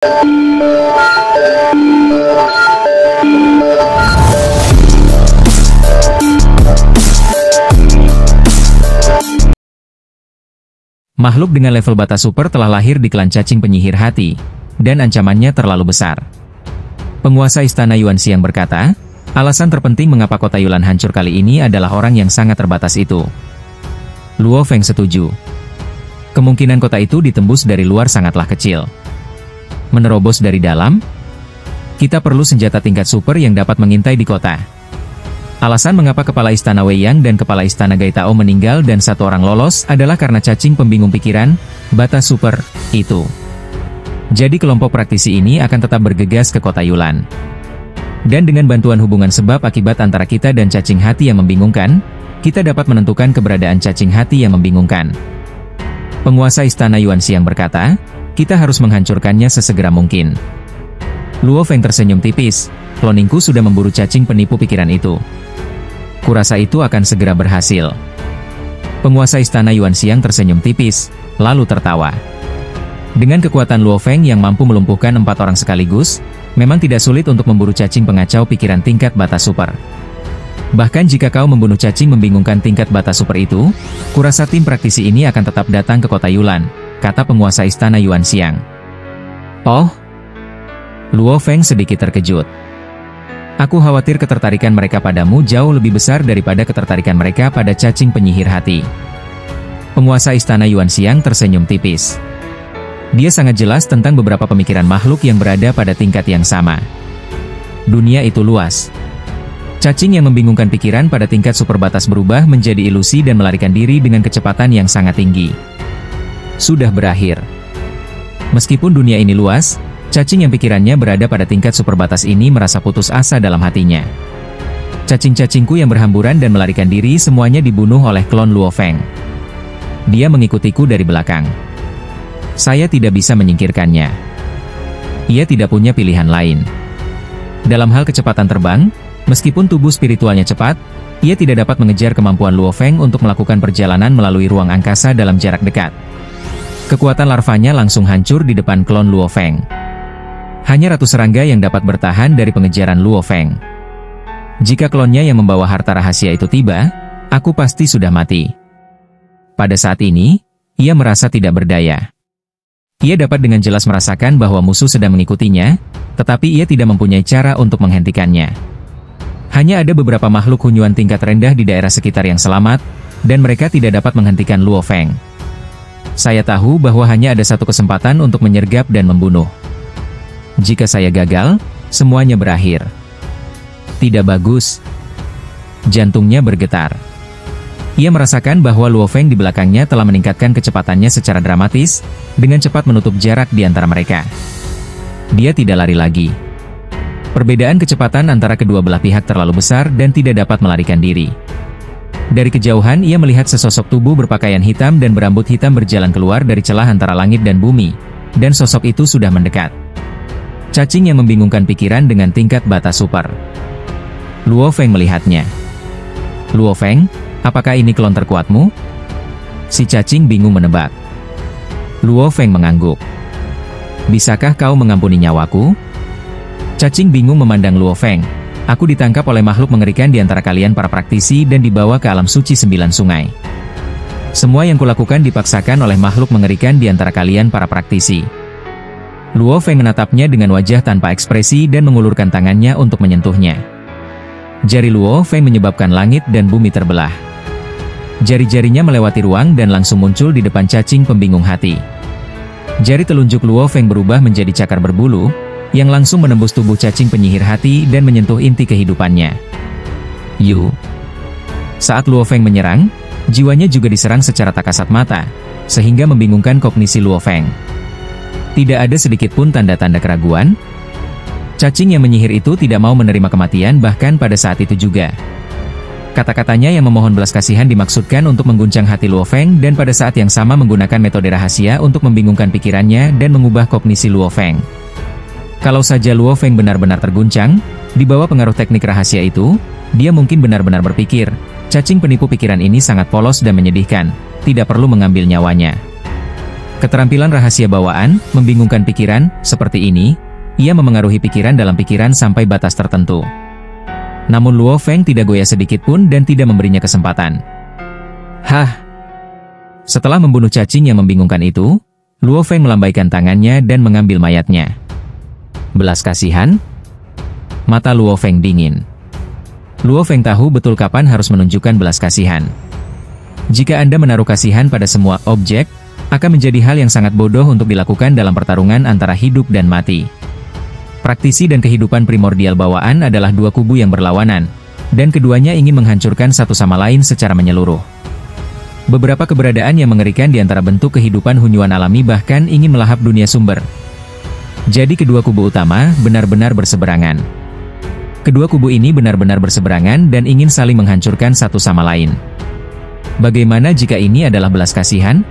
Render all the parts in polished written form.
Makhluk dengan level batas super telah lahir di klan cacing penyihir hati, dan ancamannya terlalu besar. Penguasa istana Yuanxiang berkata, alasan terpenting mengapa kota Yulan hancur kali ini adalah orang yang sangat terbatas itu. Luo Feng setuju. Kemungkinan kota itu ditembus dari luar sangatlah kecil. Menerobos dari dalam? Kita perlu senjata tingkat super yang dapat mengintai di kota. Alasan mengapa kepala istana Wei Yang dan kepala istana Gaitao meninggal dan satu orang lolos adalah karena cacing pembingung pikiran, batas super, itu. Jadi kelompok praktisi ini akan tetap bergegas ke kota Yulan. Dan dengan bantuan hubungan sebab akibat antara kita dan cacing hati yang membingungkan, kita dapat menentukan keberadaan cacing hati yang membingungkan. Penguasa istana Yuanxiang berkata, kita harus menghancurkannya sesegera mungkin. Luo Feng tersenyum tipis, kloningku sudah memburu cacing penipu pikiran itu. Kurasa itu akan segera berhasil. Penguasa istana Yuanxiang tersenyum tipis, lalu tertawa. Dengan kekuatan Luo Feng yang mampu melumpuhkan 4 orang sekaligus, memang tidak sulit untuk memburu cacing pengacau pikiran tingkat batas super. Bahkan jika kau membunuh cacing membingungkan tingkat batas super itu, kurasa tim praktisi ini akan tetap datang ke kota Yulan, kata penguasa istana Yuanxiang. Oh? Luo Feng sedikit terkejut. Aku khawatir ketertarikan mereka padamu jauh lebih besar daripada ketertarikan mereka pada cacing penyihir hati. Penguasa istana Yuanxiang tersenyum tipis. Dia sangat jelas tentang beberapa pemikiran makhluk yang berada pada tingkat yang sama. Dunia itu luas. Cacing yang membingungkan pikiran pada tingkat super batas berubah menjadi ilusi dan melarikan diri dengan kecepatan yang sangat tinggi. Sudah berakhir. Meskipun dunia ini luas, cacing yang pikirannya berada pada tingkat super batas ini merasa putus asa dalam hatinya. Cacing-cacingku yang berhamburan dan melarikan diri semuanya dibunuh oleh klon Luo Feng. Dia mengikutiku dari belakang. Saya tidak bisa menyingkirkannya. Ia tidak punya pilihan lain. Dalam hal kecepatan terbang, meskipun tubuh spiritualnya cepat, ia tidak dapat mengejar kemampuan Luo Feng untuk melakukan perjalanan melalui ruang angkasa dalam jarak dekat. Kekuatan larvanya langsung hancur di depan klon Luo Feng. Hanya ratu serangga yang dapat bertahan dari pengejaran Luo Feng. Jika klonnya yang membawa harta rahasia itu tiba, aku pasti sudah mati. Pada saat ini, ia merasa tidak berdaya. Ia dapat dengan jelas merasakan bahwa musuh sedang mengikutinya, tetapi ia tidak mempunyai cara untuk menghentikannya. Hanya ada beberapa makhluk hunyuan tingkat rendah di daerah sekitar yang selamat, dan mereka tidak dapat menghentikan Luo Feng. Saya tahu bahwa hanya ada satu kesempatan untuk menyergap dan membunuh. Jika saya gagal, semuanya berakhir. Tidak bagus. Jantungnya bergetar. Ia merasakan bahwa Luo Feng di belakangnya telah meningkatkan kecepatannya secara dramatis, dengan cepat menutup jarak di antara mereka. Dia tidak lari lagi. Perbedaan kecepatan antara kedua belah pihak terlalu besar dan tidak dapat melarikan diri. Dari kejauhan ia melihat sesosok tubuh berpakaian hitam dan berambut hitam berjalan keluar dari celah antara langit dan bumi, dan sosok itu sudah mendekat. Cacing yang membingungkan pikiran dengan tingkat batas super. Luo Feng melihatnya. Luo Feng, apakah ini klon terkuatmu? Si cacing bingung menebak. Luo Feng mengangguk. Bisakah kau mengampuni nyawaku? Cacing bingung memandang Luo Feng. Aku ditangkap oleh makhluk mengerikan di antara kalian para praktisi dan dibawa ke alam suci 9 sungai. Semua yang kulakukan dipaksakan oleh makhluk mengerikan di antara kalian para praktisi. Luo Feng menatapnya dengan wajah tanpa ekspresi dan mengulurkan tangannya untuk menyentuhnya. Jari Luo Feng menyebabkan langit dan bumi terbelah. Jari-jarinya melewati ruang dan langsung muncul di depan cacing pembingung hati. Jari telunjuk Luo Feng berubah menjadi cakar berbulu, yang langsung menembus tubuh cacing penyihir hati dan menyentuh inti kehidupannya. Yu. Saat Luo Feng menyerang, jiwanya juga diserang secara tak kasat mata, sehingga membingungkan kognisi Luo Feng. Tidak ada sedikit pun tanda-tanda keraguan. Cacing yang menyihir itu tidak mau menerima kematian bahkan pada saat itu juga. Kata-katanya yang memohon belas kasihan dimaksudkan untuk mengguncang hati Luo Feng dan pada saat yang sama menggunakan metode rahasia untuk membingungkan pikirannya dan mengubah kognisi Luo Feng. Kalau saja Luo Feng benar-benar terguncang, di bawah pengaruh teknik rahasia itu, dia mungkin benar-benar berpikir, cacing penipu pikiran ini sangat polos dan menyedihkan, tidak perlu mengambil nyawanya. Keterampilan rahasia bawaan, membingungkan pikiran, seperti ini, ia memengaruhi pikiran dalam pikiran sampai batas tertentu. Namun Luo Feng tidak goyah sedikit pun dan tidak memberinya kesempatan. Hah! Setelah membunuh cacing yang membingungkan itu, Luo Feng melambaikan tangannya dan mengambil mayatnya. Belas kasihan? Mata Luo Feng dingin. Luo Feng tahu betul kapan harus menunjukkan belas kasihan. Jika Anda menaruh kasihan pada semua objek, akan menjadi hal yang sangat bodoh untuk dilakukan dalam pertarungan antara hidup dan mati. Praktisi dan kehidupan primordial bawaan adalah dua kubu yang berlawanan, dan keduanya ingin menghancurkan satu sama lain secara menyeluruh. Beberapa keberadaan yang mengerikan di antara bentuk kehidupan hunyuan alami bahkan ingin melahap dunia sumber. Jadi kedua kubu utama benar-benar berseberangan. Kedua kubu ini benar-benar berseberangan dan ingin saling menghancurkan satu sama lain. Bagaimana jika ini adalah belas kasihan?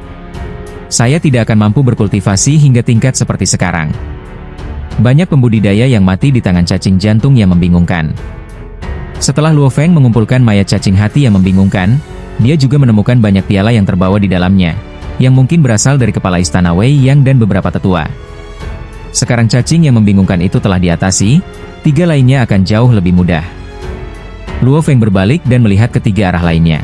Saya tidak akan mampu berkultivasi hingga tingkat seperti sekarang. Banyak pembudidaya yang mati di tangan cacing jantung yang membingungkan. Setelah Luo Feng mengumpulkan mayat cacing hati yang membingungkan, dia juga menemukan banyak piala yang terbawa di dalamnya, yang mungkin berasal dari kepala istana Wei Yang dan beberapa tetua. Sekarang cacing yang membingungkan itu telah diatasi, tiga lainnya akan jauh lebih mudah. Luo Feng berbalik dan melihat ketiga arah lainnya.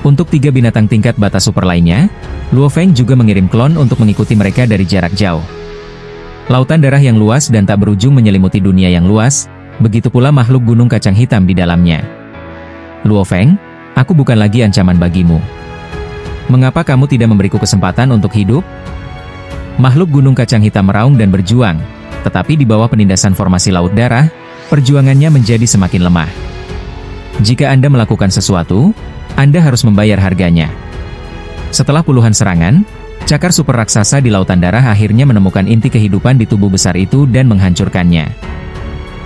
Untuk tiga binatang tingkat batas super lainnya, Luo Feng juga mengirim klon untuk mengikuti mereka dari jarak jauh. Lautan darah yang luas dan tak berujung menyelimuti dunia yang luas, begitu pula makhluk gunung kacang hitam di dalamnya. Luo Feng, aku bukan lagi ancaman bagimu. Mengapa kamu tidak memberiku kesempatan untuk hidup? Makhluk gunung kacang hitam meraung dan berjuang, tetapi di bawah penindasan formasi laut darah, perjuangannya menjadi semakin lemah. Jika Anda melakukan sesuatu, Anda harus membayar harganya. Setelah puluhan serangan, cakar super raksasa di lautan darah akhirnya menemukan inti kehidupan di tubuh besar itu dan menghancurkannya.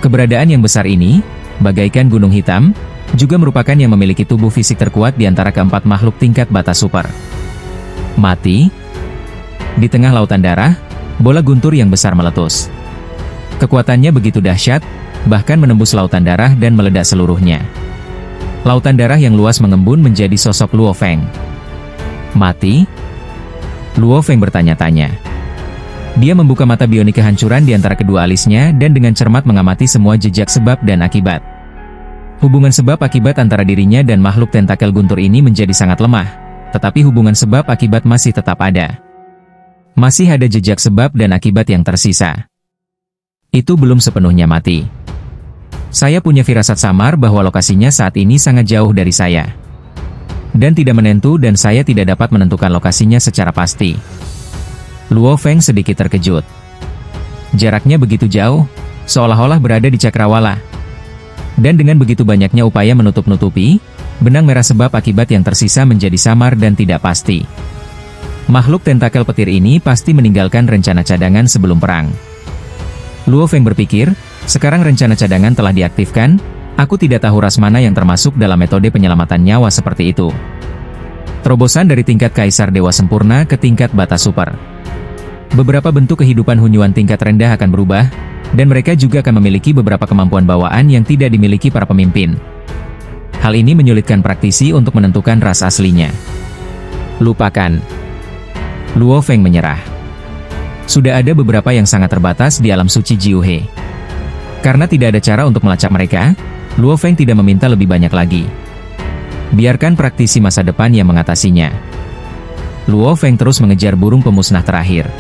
Keberadaan yang besar ini, bagaikan gunung hitam, juga merupakan yang memiliki tubuh fisik terkuat di antara keempat makhluk tingkat batas super. Mati. Di tengah lautan darah, bola guntur yang besar meletus. Kekuatannya begitu dahsyat, bahkan menembus lautan darah dan meledak seluruhnya. Lautan darah yang luas mengembun menjadi sosok Luo Feng. Mati? Luo Feng bertanya-tanya. Dia membuka mata bionik kehancuran di antara kedua alisnya dan dengan cermat mengamati semua jejak sebab dan akibat. Hubungan sebab akibat antara dirinya dan makhluk tentakel guntur ini menjadi sangat lemah, tetapi hubungan sebab akibat masih tetap ada. Masih ada jejak sebab dan akibat yang tersisa. Itu belum sepenuhnya mati. Saya punya firasat samar bahwa lokasinya saat ini sangat jauh dari saya. Dan tidak menentu dan saya tidak dapat menentukan lokasinya secara pasti. Luo Feng sedikit terkejut. Jaraknya begitu jauh, seolah-olah berada di cakrawala. Dan dengan begitu banyaknya upaya menutup-nutupi, benang merah sebab akibat yang tersisa menjadi samar dan tidak pasti. Makhluk tentakel petir ini pasti meninggalkan rencana cadangan sebelum perang. Luo Feng berpikir, sekarang rencana cadangan telah diaktifkan, aku tidak tahu ras mana yang termasuk dalam metode penyelamatan nyawa seperti itu. Terobosan dari tingkat Kaisar Dewa Sempurna ke tingkat batas super. Beberapa bentuk kehidupan hunyuan tingkat rendah akan berubah, dan mereka juga akan memiliki beberapa kemampuan bawaan yang tidak dimiliki para pemimpin. Hal ini menyulitkan praktisi untuk menentukan ras aslinya. Lupakan. Luo Feng menyerah. Sudah ada beberapa yang sangat terbatas di alam suci Jiuhe. Karena tidak ada cara untuk melacak mereka, Luo Feng tidak meminta lebih banyak lagi. Biarkan praktisi masa depan yang mengatasinya. Luo Feng terus mengejar burung pemusnah terakhir.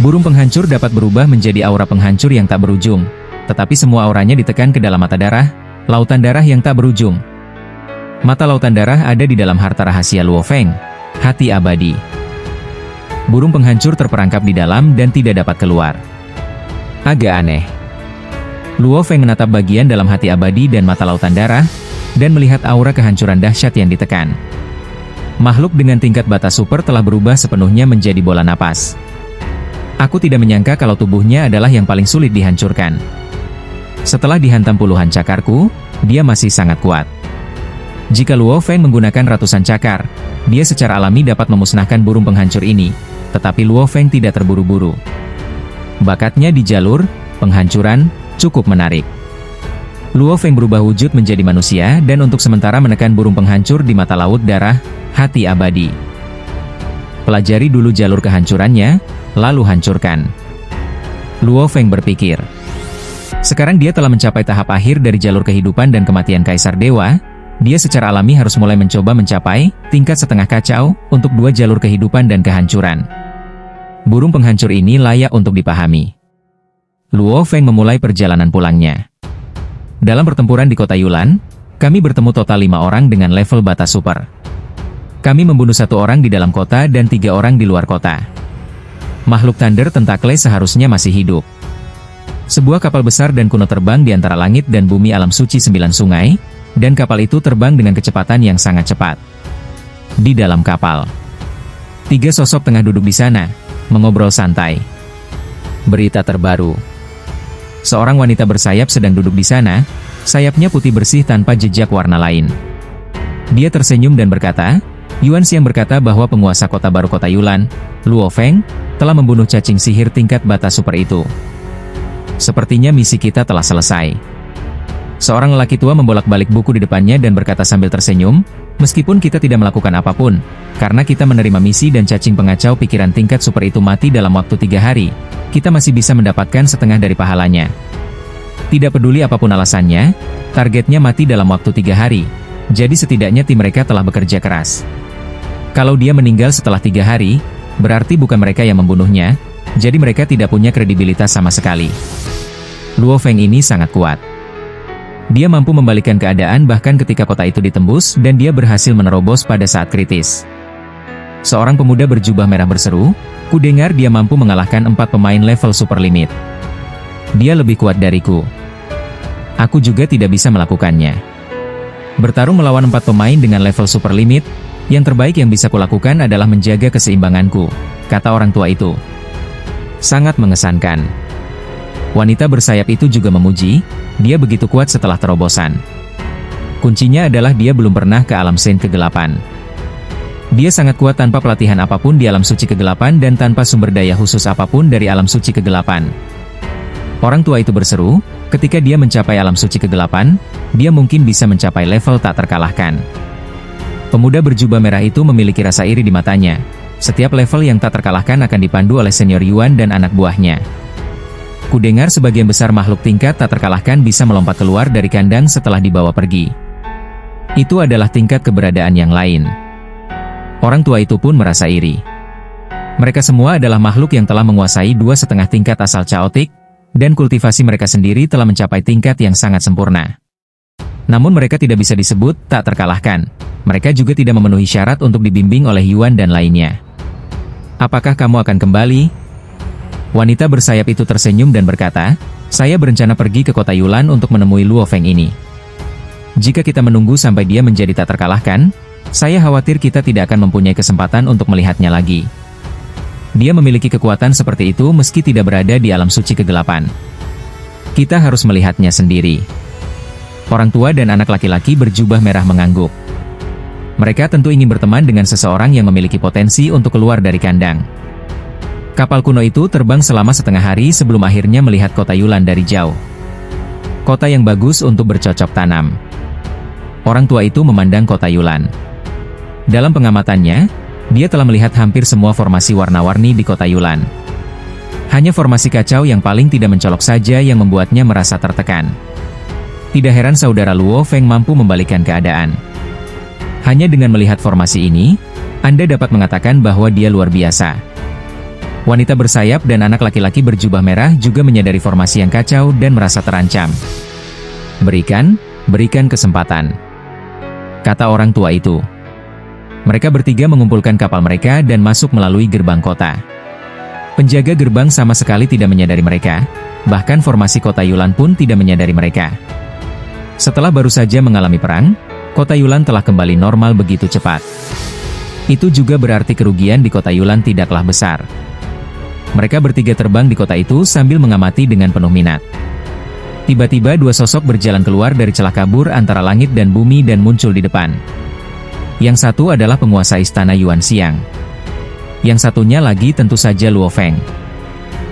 Burung penghancur dapat berubah menjadi aura penghancur yang tak berujung, tetapi semua auranya ditekan ke dalam mata darah, lautan darah yang tak berujung. Mata lautan darah ada di dalam harta rahasia Luo Feng, hati abadi. Burung penghancur terperangkap di dalam dan tidak dapat keluar. Agak aneh. Luo Feng menatap bagian dalam hati abadi dan mata lautan darah, dan melihat aura kehancuran dahsyat yang ditekan. Makhluk dengan tingkat batas super telah berubah sepenuhnya menjadi bola napas. Aku tidak menyangka kalau tubuhnya adalah yang paling sulit dihancurkan. Setelah dihantam puluhan cakarku, dia masih sangat kuat. Jika Luo Feng menggunakan ratusan cakar, dia secara alami dapat memusnahkan burung penghancur ini, tetapi Luo Feng tidak terburu-buru. Bakatnya di jalur penghancuran cukup menarik. Luo Feng berubah wujud menjadi manusia dan untuk sementara menekan burung penghancur di mata laut darah, hati abadi. Pelajari dulu jalur kehancurannya, lalu hancurkan. Luo Feng berpikir. Sekarang dia telah mencapai tahap akhir dari jalur kehidupan dan kematian Kaisar Dewa. Dia secara alami harus mulai mencoba mencapai tingkat setengah kacau untuk dua jalur kehidupan dan kehancuran. Burung penghancur ini layak untuk dipahami. Luo Feng memulai perjalanan pulangnya. Dalam pertempuran di kota Yulan, kami bertemu total 5 orang dengan level batas super. Kami membunuh 1 orang di dalam kota dan 3 orang di luar kota. Makhluk Thunder Tentacle seharusnya masih hidup. Sebuah kapal besar dan kuno terbang di antara langit dan bumi alam suci 9 sungai, dan kapal itu terbang dengan kecepatan yang sangat cepat. Di dalam kapal, 3 sosok tengah duduk di sana, mengobrol santai. Berita terbaru. Seorang wanita bersayap sedang duduk di sana, sayapnya putih bersih tanpa jejak warna lain. Dia tersenyum dan berkata, Yuan Xiang berkata bahwa penguasa kota baru kota Yulan, Luo Feng, telah membunuh cacing sihir tingkat batas super itu. Sepertinya misi kita telah selesai. Seorang lelaki tua membolak-balik buku di depannya dan berkata sambil tersenyum, meskipun kita tidak melakukan apapun, karena kita menerima misi dan cacing pengacau pikiran tingkat super itu mati dalam waktu 3 hari, kita masih bisa mendapatkan setengah dari pahalanya. Tidak peduli apapun alasannya, targetnya mati dalam waktu 3 hari, jadi setidaknya tim mereka telah bekerja keras. Kalau dia meninggal setelah 3 hari, berarti bukan mereka yang membunuhnya, jadi mereka tidak punya kredibilitas sama sekali. Luo Feng ini sangat kuat. Dia mampu membalikkan keadaan bahkan ketika kota itu ditembus dan dia berhasil menerobos pada saat kritis. Seorang pemuda berjubah merah berseru, ku dengar dia mampu mengalahkan 4 pemain level super limit. Dia lebih kuat dariku. Aku juga tidak bisa melakukannya. Bertarung melawan 4 pemain dengan level super limit, yang terbaik yang bisa kulakukan adalah menjaga keseimbanganku, kata orang tua itu. Sangat mengesankan. Wanita bersayap itu juga memuji, dia begitu kuat setelah terobosan. Kuncinya adalah dia belum pernah ke alam Sen kegelapan. Dia sangat kuat tanpa pelatihan apapun di alam suci kegelapan dan tanpa sumber daya khusus apapun dari alam suci kegelapan. Orang tua itu berseru, ketika dia mencapai alam suci kegelapan, dia mungkin bisa mencapai level tak terkalahkan. Pemuda berjubah merah itu memiliki rasa iri di matanya. Setiap level yang tak terkalahkan akan dipandu oleh senior Yuan dan anak buahnya. Kudengar sebagian besar makhluk tingkat tak terkalahkan bisa melompat keluar dari kandang setelah dibawa pergi. Itu adalah tingkat keberadaan yang lain. Orang tua itu pun merasa iri. Mereka semua adalah makhluk yang telah menguasai 2,5 tingkat asal chaotic, dan kultivasi mereka sendiri telah mencapai tingkat yang sangat sempurna. Namun mereka tidak bisa disebut tak terkalahkan. Mereka juga tidak memenuhi syarat untuk dibimbing oleh Yuan dan lainnya. Apakah kamu akan kembali? Wanita bersayap itu tersenyum dan berkata, saya berencana pergi ke kota Yulan untuk menemui Luo Feng ini. Jika kita menunggu sampai dia menjadi tak terkalahkan, saya khawatir kita tidak akan mempunyai kesempatan untuk melihatnya lagi. Dia memiliki kekuatan seperti itu meski tidak berada di alam suci kegelapan. Kita harus melihatnya sendiri. Orang tua dan anak laki-laki berjubah merah mengangguk. Mereka tentu ingin berteman dengan seseorang yang memiliki potensi untuk keluar dari kandang. Kapal kuno itu terbang selama setengah hari sebelum akhirnya melihat kota Yulan dari jauh. Kota yang bagus untuk bercocok tanam. Orang tua itu memandang kota Yulan. Dalam pengamatannya, dia telah melihat hampir semua formasi warna-warni di kota Yulan. Hanya formasi kacau yang paling tidak mencolok saja yang membuatnya merasa tertekan. Tidak heran saudara Luo Feng mampu membalikkan keadaan. Hanya dengan melihat formasi ini, Anda dapat mengatakan bahwa dia luar biasa. Wanita bersayap dan anak laki-laki berjubah merah juga menyadari formasi yang kacau dan merasa terancam. Berikan kesempatan, kata orang tua itu. Mereka bertiga mengumpulkan kapal mereka dan masuk melalui gerbang kota. Penjaga gerbang sama sekali tidak menyadari mereka, bahkan formasi kota Yulan pun tidak menyadari mereka. Setelah baru saja mengalami perang, kota Yulan telah kembali normal begitu cepat. Itu juga berarti kerugian di kota Yulan tidaklah besar. Mereka bertiga terbang di kota itu sambil mengamati dengan penuh minat. Tiba-tiba 2 sosok berjalan keluar dari celah kabur antara langit dan bumi dan muncul di depan. Yang satu adalah penguasa istana Yuan Xiang. Yang satunya lagi tentu saja Luo Feng.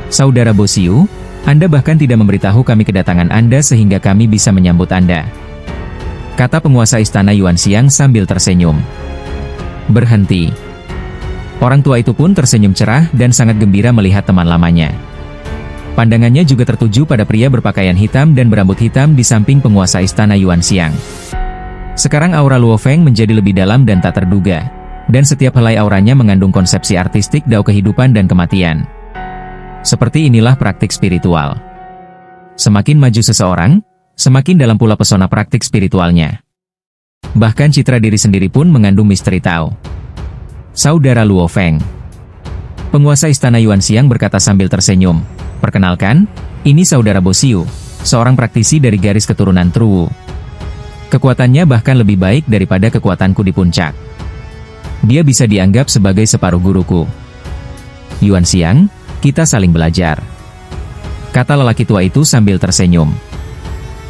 Saudara Bosiu, Anda bahkan tidak memberitahu kami kedatangan Anda sehingga kami bisa menyambut Anda, kata penguasa istana Yuan Xiang sambil tersenyum. Berhenti. Orang tua itu pun tersenyum cerah dan sangat gembira melihat teman lamanya. Pandangannya juga tertuju pada pria berpakaian hitam dan berambut hitam di samping penguasa istana Yuanxiang. Sekarang aura Luo Feng menjadi lebih dalam dan tak terduga, dan setiap helai auranya mengandung konsepsi artistik dao kehidupan dan kematian. Seperti inilah praktik spiritual. Semakin maju seseorang, semakin dalam pula pesona praktik spiritualnya. Bahkan citra diri sendiri pun mengandung misteri Tao. Saudara Luo Feng. Penguasa istana Yuanxiang berkata sambil tersenyum, "Perkenalkan, ini saudara Bosiu, seorang praktisi dari garis keturunan Truwu. Kekuatannya bahkan lebih baik daripada kekuatanku di puncak. Dia bisa dianggap sebagai separuh guruku. Yuanxiang, kita saling belajar," kata lelaki tua itu sambil tersenyum.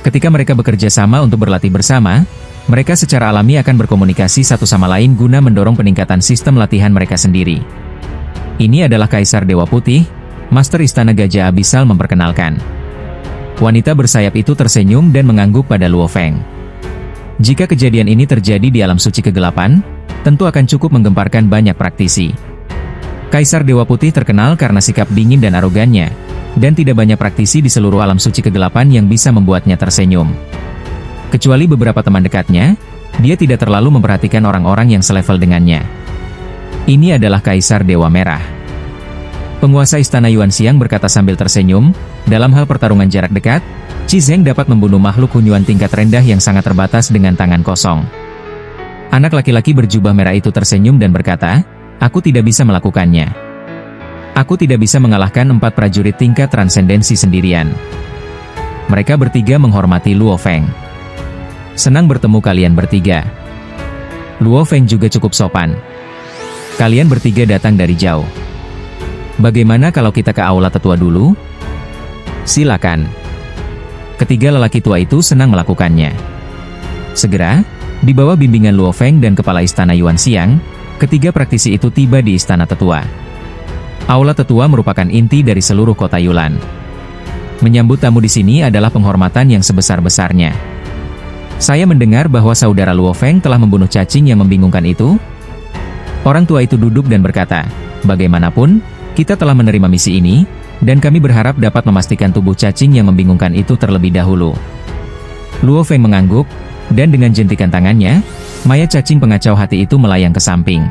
Ketika mereka bekerja sama untuk berlatih bersama, mereka secara alami akan berkomunikasi satu sama lain guna mendorong peningkatan sistem latihan mereka sendiri. Ini adalah Kaisar Dewa Putih, Master Istana Gajah Abisal memperkenalkan. Wanita bersayap itu tersenyum dan mengangguk pada Luo Feng. Jika kejadian ini terjadi di alam suci kegelapan, tentu akan cukup menggemparkan banyak praktisi. Kaisar Dewa Putih terkenal karena sikap dingin dan arogannya, dan tidak banyak praktisi di seluruh alam suci kegelapan yang bisa membuatnya tersenyum. Kecuali beberapa teman dekatnya, dia tidak terlalu memperhatikan orang-orang yang selevel dengannya. Ini adalah Kaisar Dewa Merah. Penguasa istana Yuanxiang berkata sambil tersenyum, dalam hal pertarungan jarak dekat, Qi Zheng dapat membunuh makhluk hunyuan tingkat rendah yang sangat terbatas dengan tangan kosong. Anak laki-laki berjubah merah itu tersenyum dan berkata, "Aku tidak bisa melakukannya. Aku tidak bisa mengalahkan 4 prajurit tingkat transendensi sendirian." Mereka bertiga menghormati Luo Feng. "Senang bertemu kalian bertiga." Luo Feng juga cukup sopan. "Kalian bertiga datang dari jauh. Bagaimana kalau kita ke aula tetua dulu?" "Silakan." Ketiga lelaki tua itu senang melakukannya. Segera, di bawah bimbingan Luo Feng dan kepala istana Yuanxiang, ketiga praktisi itu tiba di istana tetua. Aula tetua merupakan inti dari seluruh kota Yulan. Menyambut tamu di sini adalah penghormatan yang sebesar-besarnya. "Saya mendengar bahwa saudara Luo Feng telah membunuh cacing yang membingungkan itu?" Orang tua itu duduk dan berkata, "Bagaimanapun, kita telah menerima misi ini, dan kami berharap dapat memastikan tubuh cacing yang membingungkan itu terlebih dahulu." Luo Feng mengangguk, dan dengan jentikan tangannya, mayat cacing pengacau hati itu melayang ke samping.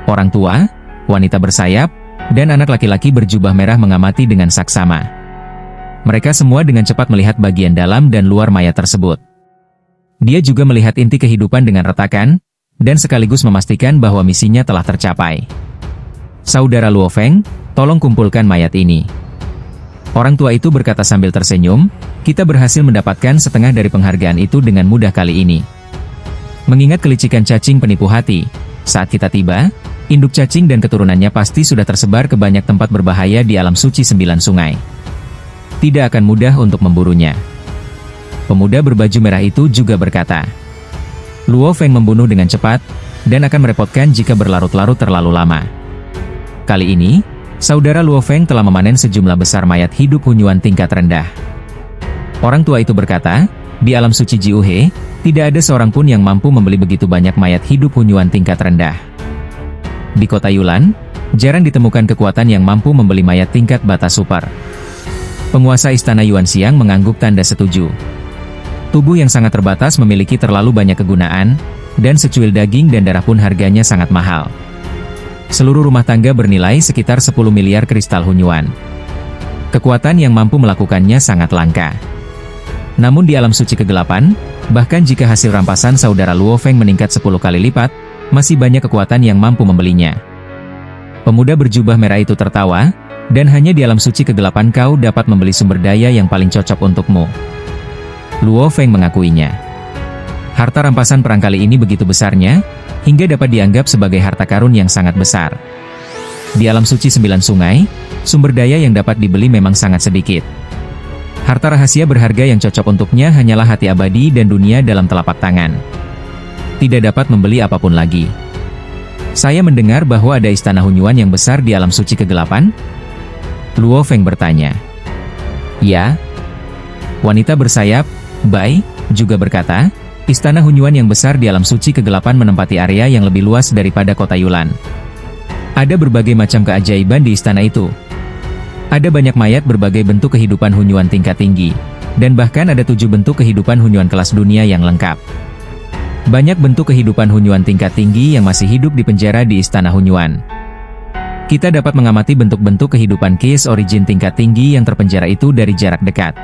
Orang tua, wanita bersayap, dan anak laki-laki berjubah merah mengamati dengan saksama. Mereka semua dengan cepat melihat bagian dalam dan luar mayat tersebut. Dia juga melihat inti kehidupan dengan retakan, dan sekaligus memastikan bahwa misinya telah tercapai. "Saudara Luo Feng, tolong kumpulkan mayat ini." Orang tua itu berkata sambil tersenyum, "Kita berhasil mendapatkan setengah dari penghargaan itu dengan mudah kali ini." Mengingat kelicikan cacing penipu hati, saat kita tiba, induk cacing dan keturunannya pasti sudah tersebar ke banyak tempat berbahaya di alam suci 9 sungai. Tidak akan mudah untuk memburunya. Pemuda berbaju merah itu juga berkata, "Luo Feng membunuh dengan cepat, dan akan merepotkan jika berlarut-larut terlalu lama. Kali ini, saudara Luo Feng telah memanen sejumlah besar mayat hidup hunyuan tingkat rendah." Orang tua itu berkata, "Di alam suci Jiuhe, tidak ada seorang pun yang mampu membeli begitu banyak mayat hidup hunyuan tingkat rendah. Di kota Yulan, jarang ditemukan kekuatan yang mampu membeli mayat tingkat batas super." Penguasa istana Yuanxiang mengangguk tanda setuju. Tubuh yang sangat terbatas memiliki terlalu banyak kegunaan, dan secuil daging dan darah pun harganya sangat mahal. Seluruh rumah tangga bernilai sekitar 10 miliar kristal hunyuan. Kekuatan yang mampu melakukannya sangat langka. Namun di alam suci kegelapan, bahkan jika hasil rampasan saudara Luo Feng meningkat 10 kali lipat, masih banyak kekuatan yang mampu membelinya. Pemuda berjubah merah itu tertawa, dan hanya di alam suci kegelapan kau dapat membeli sumber daya yang paling cocok untukmu. Luo Feng mengakuinya. Harta rampasan perang kali ini begitu besarnya, hingga dapat dianggap sebagai harta karun yang sangat besar. Di alam suci 9 sungai, sumber daya yang dapat dibeli memang sangat sedikit. Harta rahasia berharga yang cocok untuknya hanyalah hati abadi dan dunia dalam telapak tangan. Tidak dapat membeli apapun lagi. Saya mendengar bahwa ada istana hunyuan yang besar di alam suci kegelapan? Luo Feng bertanya. Ya. Wanita bersayap, Bai, juga berkata, istana hunyuan yang besar di alam suci kegelapan menempati area yang lebih luas daripada kota Yulan. Ada berbagai macam keajaiban di istana itu. Ada banyak mayat berbagai bentuk kehidupan Hunyuan tingkat tinggi, dan bahkan ada 7 bentuk kehidupan Hunyuan kelas dunia yang lengkap. Banyak bentuk kehidupan Hunyuan tingkat tinggi yang masih hidup di penjara di istana Hunyuan. Kita dapat mengamati bentuk-bentuk kehidupan Case Origin tingkat tinggi yang terpenjara itu dari jarak dekat.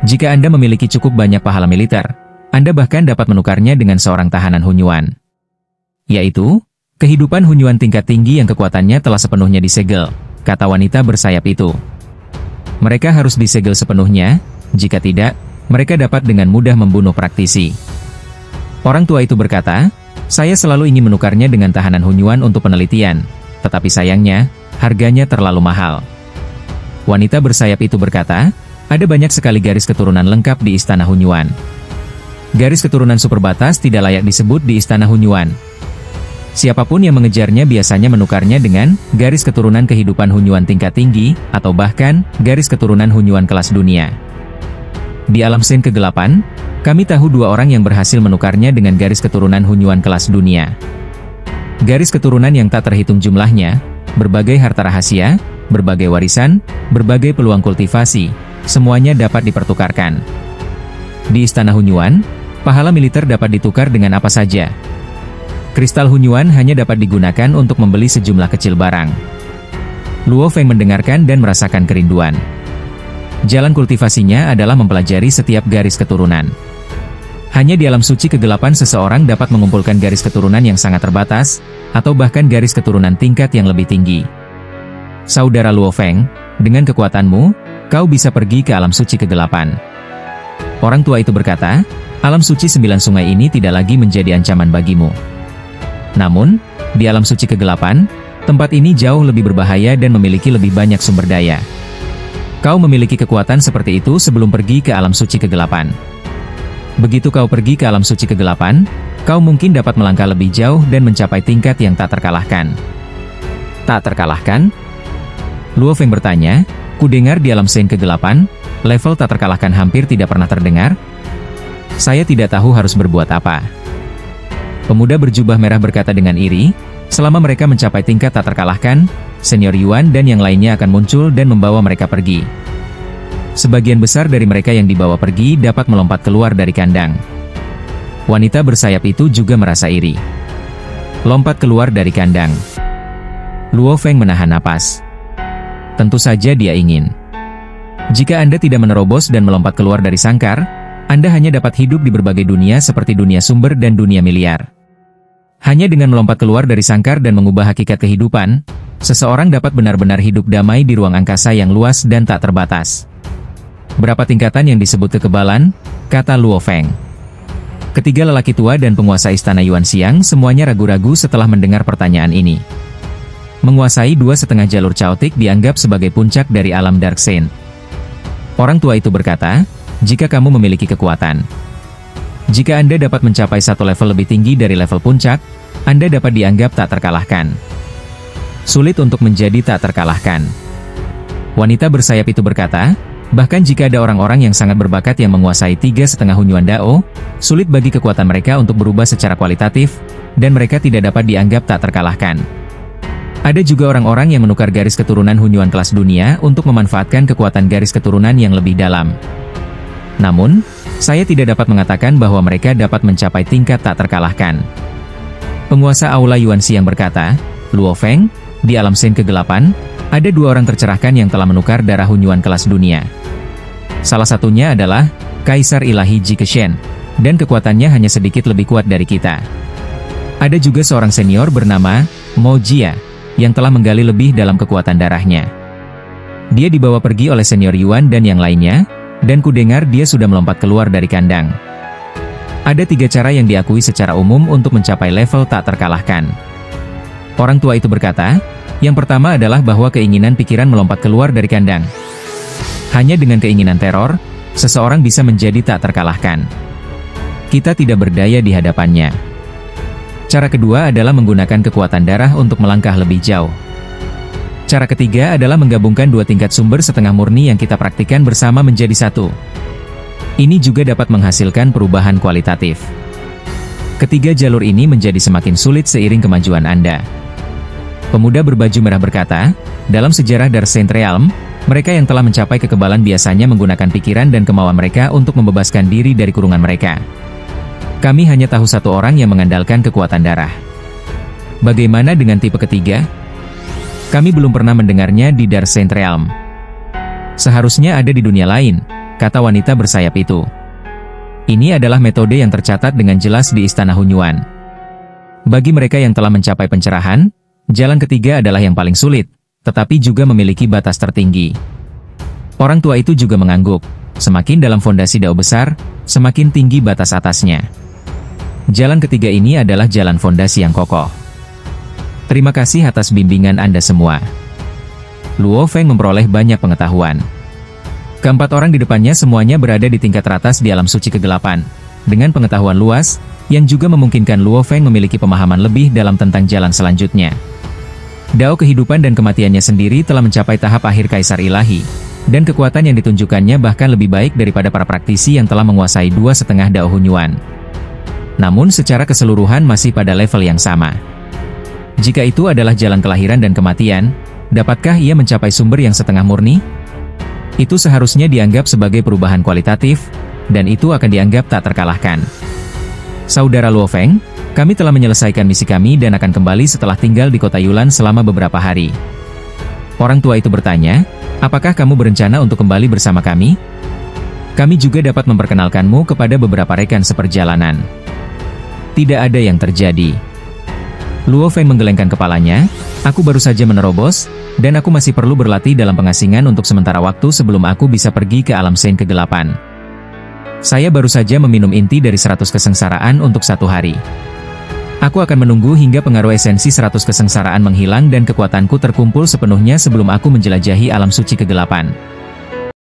Jika Anda memiliki cukup banyak pahala militer, Anda bahkan dapat menukarnya dengan seorang tahanan Hunyuan. Yaitu, kehidupan Hunyuan tingkat tinggi yang kekuatannya telah sepenuhnya disegel, kata wanita bersayap itu. Mereka harus disegel sepenuhnya, jika tidak, mereka dapat dengan mudah membunuh praktisi. Orang tua itu berkata, saya selalu ingin menukarnya dengan tahanan Hunyuan untuk penelitian, tetapi sayangnya, harganya terlalu mahal. Wanita bersayap itu berkata, ada banyak sekali garis keturunan lengkap di istana Hunyuan. Garis keturunan super batas tidak layak disebut di istana Hunyuan. Siapapun yang mengejarnya biasanya menukarnya dengan garis keturunan kehidupan Hunyuan tingkat tinggi, atau bahkan garis keturunan Hunyuan kelas dunia. Di alam sen ke-8, kami tahu 2 orang yang berhasil menukarnya dengan garis keturunan Hunyuan kelas dunia. Garis keturunan yang tak terhitung jumlahnya, berbagai harta rahasia, berbagai warisan, berbagai peluang kultivasi, semuanya dapat dipertukarkan. Di istana Hunyuan, pahala militer dapat ditukar dengan apa saja. Kristal Hunyuan hanya dapat digunakan untuk membeli sejumlah kecil barang. Luo Feng mendengarkan dan merasakan kerinduan. Jalan kultivasinya adalah mempelajari setiap garis keturunan. Hanya di alam suci ke-8 seseorang dapat mengumpulkan garis keturunan yang sangat terbatas, atau bahkan garis keturunan tingkat yang lebih tinggi. Saudara Luo Feng, dengan kekuatanmu, kau bisa pergi ke alam suci ke-8. Orang tua itu berkata, alam suci 9 sungai ini tidak lagi menjadi ancaman bagimu. Namun, di alam suci ke-8, tempat ini jauh lebih berbahaya dan memiliki lebih banyak sumber daya. Kau memiliki kekuatan seperti itu sebelum pergi ke alam suci ke-8. Begitu kau pergi ke alam suci ke-8, kau mungkin dapat melangkah lebih jauh dan mencapai tingkat yang tak terkalahkan. Tak terkalahkan? Luo Feng bertanya, ku dengar di alam sen ke-8, level tak terkalahkan hampir tidak pernah terdengar. Saya tidak tahu harus berbuat apa. Pemuda berjubah merah berkata dengan iri, selama mereka mencapai tingkat tak terkalahkan, Senior Yuan dan yang lainnya akan muncul dan membawa mereka pergi. Sebagian besar dari mereka yang dibawa pergi dapat melompat keluar dari kandang. Wanita bersayap itu juga merasa iri. Lompat keluar dari kandang. Luo Feng menahan napas. Tentu saja dia ingin. Jika Anda tidak menerobos dan melompat keluar dari sangkar, Anda hanya dapat hidup di berbagai dunia seperti dunia sumber dan dunia miliar. Hanya dengan melompat keluar dari sangkar dan mengubah hakikat kehidupan, seseorang dapat benar-benar hidup damai di ruang angkasa yang luas dan tak terbatas. Berapa tingkatan yang disebut kekebalan? Kata Luo Feng. Ketiga lelaki tua dan penguasa istana Yuanxiang semuanya ragu-ragu setelah mendengar pertanyaan ini. Menguasai 2,5 jalur chaotic dianggap sebagai puncak dari alam Dark Saint. Orang tua itu berkata, jika kamu memiliki kekuatan. Jika Anda dapat mencapai 1 level lebih tinggi dari level puncak, Anda dapat dianggap tak terkalahkan. Sulit untuk menjadi tak terkalahkan. Wanita bersayap itu berkata, bahkan jika ada orang-orang yang sangat berbakat yang menguasai 3,5 Hunyuan Dao, sulit bagi kekuatan mereka untuk berubah secara kualitatif, dan mereka tidak dapat dianggap tak terkalahkan. Ada juga orang-orang yang menukar garis keturunan Hunyuan kelas dunia untuk memanfaatkan kekuatan garis keturunan yang lebih dalam. Namun, saya tidak dapat mengatakan bahwa mereka dapat mencapai tingkat tak terkalahkan. Penguasa Aula Yuanxiang berkata, Luo Feng, di alam sen ke-8, ada 2 orang tercerahkan yang telah menukar darah Hunyuan kelas dunia. Salah satunya adalah Kaisar Ilahi Ji Keshen, dan kekuatannya hanya sedikit lebih kuat dari kita. Ada juga seorang senior bernama Mo Jia, yang telah menggali lebih dalam kekuatan darahnya. Dia dibawa pergi oleh senior Yuan dan yang lainnya, dan kudengar dia sudah melompat keluar dari kandang. Ada 3 cara yang diakui secara umum untuk mencapai level tak terkalahkan. Orang tua itu berkata, yang pertama adalah bahwa keinginan pikiran melompat keluar dari kandang. Hanya dengan keinginan teror, seseorang bisa menjadi tak terkalahkan. Kita tidak berdaya di hadapannya. Cara kedua adalah menggunakan kekuatan darah untuk melangkah lebih jauh. Cara ketiga adalah menggabungkan 2 tingkat sumber setengah murni yang kita praktikkan bersama menjadi 1. Ini juga dapat menghasilkan perubahan kualitatif. Ketiga jalur ini menjadi semakin sulit seiring kemajuan Anda. Pemuda berbaju merah berkata, dalam sejarah Dark Saint Realm, mereka yang telah mencapai kekebalan biasanya menggunakan pikiran dan kemauan mereka untuk membebaskan diri dari kurungan mereka. Kami hanya tahu satu orang yang mengandalkan kekuatan darah. Bagaimana dengan tipe ketiga? Kami belum pernah mendengarnya di Dark Saint Realm. Seharusnya ada di dunia lain, kata wanita bersayap itu. Ini adalah metode yang tercatat dengan jelas di Istana Hunyuan. Bagi mereka yang telah mencapai pencerahan, jalan ketiga adalah yang paling sulit, tetapi juga memiliki batas tertinggi. Orang tua itu juga mengangguk, semakin dalam fondasi dao besar, semakin tinggi batas atasnya. Jalan ketiga ini adalah jalan fondasi yang kokoh. Terima kasih atas bimbingan Anda semua. Luo Feng memperoleh banyak pengetahuan. Keempat orang di depannya semuanya berada di tingkat teratas di alam suci kegelapan, dengan pengetahuan luas, yang juga memungkinkan Luo Feng memiliki pemahaman lebih dalam tentang jalan selanjutnya. Dao kehidupan dan kematiannya sendiri telah mencapai tahap akhir Kaisar Ilahi, dan kekuatan yang ditunjukkannya bahkan lebih baik daripada para praktisi yang telah menguasai 2,5 Dao Hunyuan. Namun secara keseluruhan masih pada level yang sama. Jika itu adalah jalan kelahiran dan kematian, dapatkah ia mencapai sumber yang setengah murni? Itu seharusnya dianggap sebagai perubahan kualitatif, dan itu akan dianggap tak terkalahkan. Saudara Luo Feng, kami telah menyelesaikan misi kami dan akan kembali setelah tinggal di kota Yulan selama beberapa hari. Orang tua itu bertanya, apakah kamu berencana untuk kembali bersama kami? Kami juga dapat memperkenalkanmu kepada beberapa rekan seperjalanan. Tidak ada yang terjadi. Luo Feng menggelengkan kepalanya, aku baru saja menerobos, dan aku masih perlu berlatih dalam pengasingan untuk sementara waktu sebelum aku bisa pergi ke alam Saint kegelapan. Saya baru saja meminum inti dari 100 kesengsaraan untuk 1 hari. Aku akan menunggu hingga pengaruh esensi 100 kesengsaraan menghilang dan kekuatanku terkumpul sepenuhnya sebelum aku menjelajahi alam suci kegelapan.